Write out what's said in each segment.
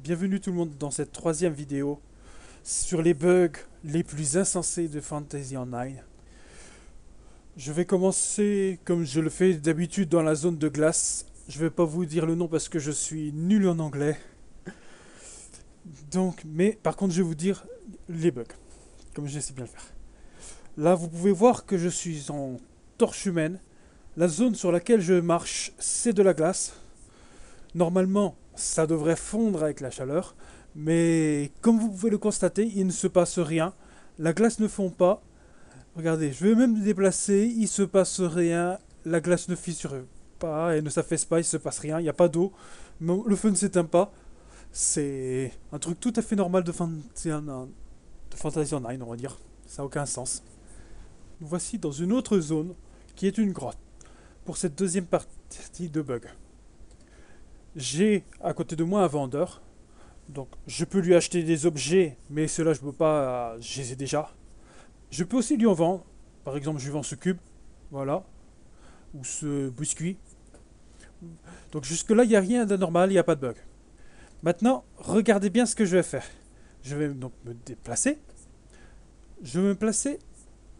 Bienvenue tout le monde dans cette troisième vidéo sur les bugs les plus insensés de Fantasy Online. Je vais commencer comme je le fais d'habitude dans la zone de glace. Je vais pas vous dire le nom parce que je suis nul en anglais. Donc, mais par contre je vais vous dire les bugs, comme je sais bien le faire. Là vous pouvez voir que je suis en torche humaine. La zone sur laquelle je marche c'est de la glace. Normalement, ça devrait fondre avec la chaleur, mais comme vous pouvez le constater, il ne se passe rien. La glace ne fond pas. Regardez, je vais même me déplacer, il se passe rien. La glace ne fissure pas et ne s'affaisse pas, il se passe rien, il n'y a pas d'eau. Le feu ne s'éteint pas. C'est un truc tout à fait normal de Fantasy Online, on va dire. Ça n'a aucun sens. Nous voici dans une autre zone qui est une grotte pour cette deuxième partie de bug. J'ai à côté de moi un vendeur. Donc je peux lui acheter des objets, mais cela je peux pas, je les ai déjà. Je peux aussi lui en vendre. Par exemple, je lui vends ce cube, voilà, ou ce biscuit. Donc jusque là, il n'y a rien d'anormal, il n'y a pas de bug. Maintenant, regardez bien ce que je vais faire. Je vais donc me déplacer. Je vais me placer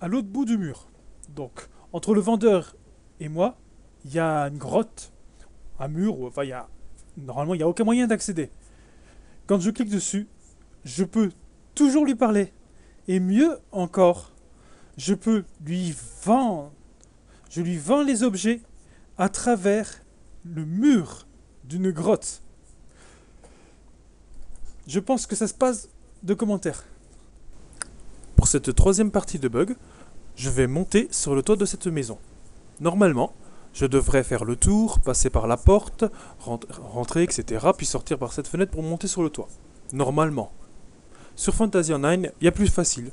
à l'autre bout du mur. Donc entre le vendeur et moi, il y a une grotte, un mur, enfin normalement il n'y a aucun moyen d'accéder. Quand je clique dessus, je peux toujours lui parler. Et mieux encore, je peux lui vendre. Je lui vends les objets à travers le mur d'une grotte. Je pense que ça se passe de commentaires. Pour cette troisième partie de bug, je vais monter sur le toit de cette maison. Normalement, je devrais faire le tour, passer par la porte, rentrer, etc. Puis sortir par cette fenêtre pour monter sur le toit. Normalement. Sur Fantasy Online, il y a plus facile.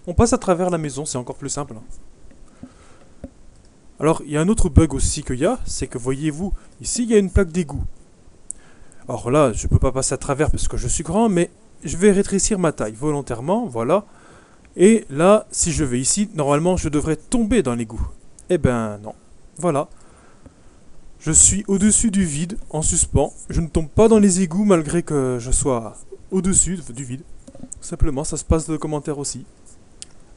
On passe à travers la maison, c'est encore plus simple. Alors, il y a un autre bug aussi qu'il y a, c'est que voyez-vous, ici il y a une plaque d'égout. Alors là, je ne peux pas passer à travers parce que je suis grand, mais je vais rétrécir ma taille volontairement, voilà. Et là, si je vais ici, normalement je devrais tomber dans l'égout. Eh ben non. Voilà. Je suis au-dessus du vide, en suspens. Je ne tombe pas dans les égouts malgré que je sois au-dessus du vide. Simplement, ça se passe de commentaires aussi.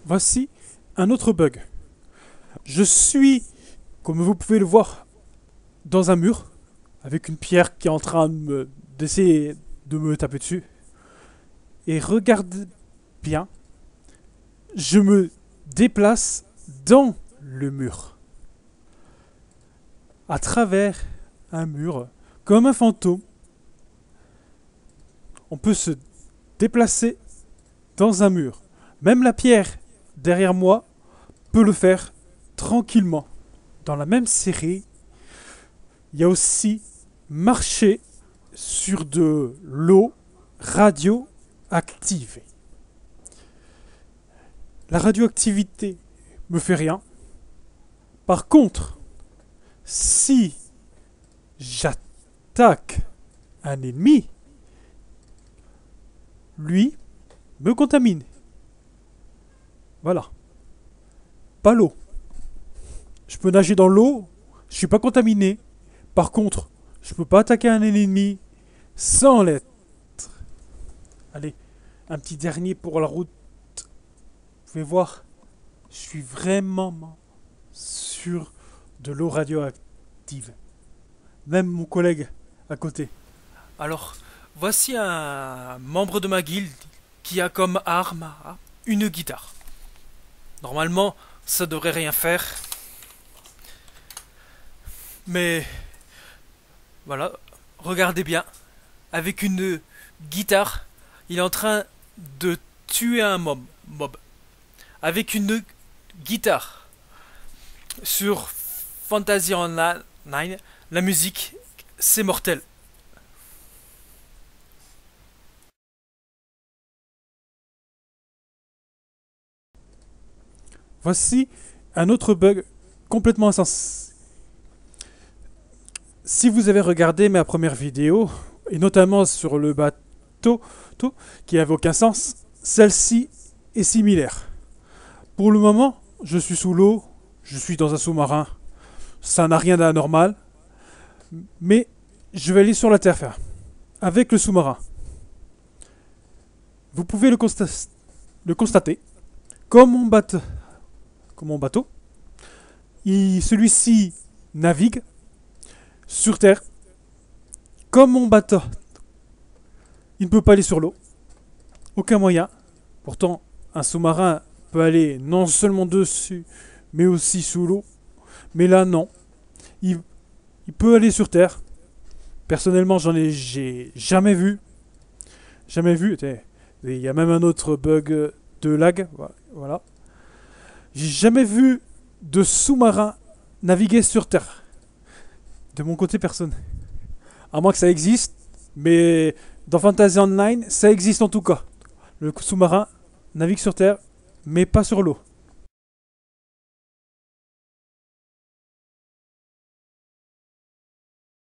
Voici un autre bug. Je suis, comme vous pouvez le voir, dans un mur, avec une pierre qui est en train d'essayer de me taper dessus. Et regardez bien, je me déplace dans le mur. À travers un mur, comme un fantôme. On peut se déplacer dans un mur. Même la pierre derrière moi peut le faire tranquillement. Dans la même série, il y a aussi marcher sur de l'eau radioactive. La radioactivité me fait rien. Par contre, si j'attaque un ennemi, lui me contamine. Voilà. Pas l'eau. Je peux nager dans l'eau, je suis pas contaminé. Par contre, je peux pas attaquer un ennemi sans l'être. Allez, un petit dernier pour la route. Vous pouvez voir, je suis vraiment sur de l'eau radioactive. Même mon collègue à côté. Alors, voici un membre de ma guilde qui a comme arme une guitare. Normalement, ça devrait rien faire. Mais voilà, regardez bien. Avec une guitare, il est en train de tuer un mob. Avec une guitare. Sur Fantasy Online, la musique, c'est mortel. Voici un autre bug complètement insensé. Si vous avez regardé ma première vidéo, et notamment sur le bateau, qui n'avait aucun sens, celle-ci est similaire. Pour le moment, je suis sous l'eau, je suis dans un sous-marin, ça n'a rien d'anormal, mais je vais aller sur la terre ferme. avec le sous-marin. Vous pouvez le constater. Comme mon bateau, celui-ci navigue sur Terre. Comme mon bateau, il ne peut pas aller sur l'eau. Aucun moyen. Pourtant, un sous-marin peut aller non seulement dessus, mais aussi sous l'eau. Mais là, non. Il, il peut aller sur Terre. Personnellement, j'ai jamais vu. Jamais vu. Il y a même un autre bug de lag. Voilà. J'ai jamais vu de sous-marin naviguer sur Terre. De mon côté personnel. À moins que ça existe. Mais dans Fantasy Online, ça existe en tout cas. Le sous-marin navigue sur Terre, mais pas sur l'eau.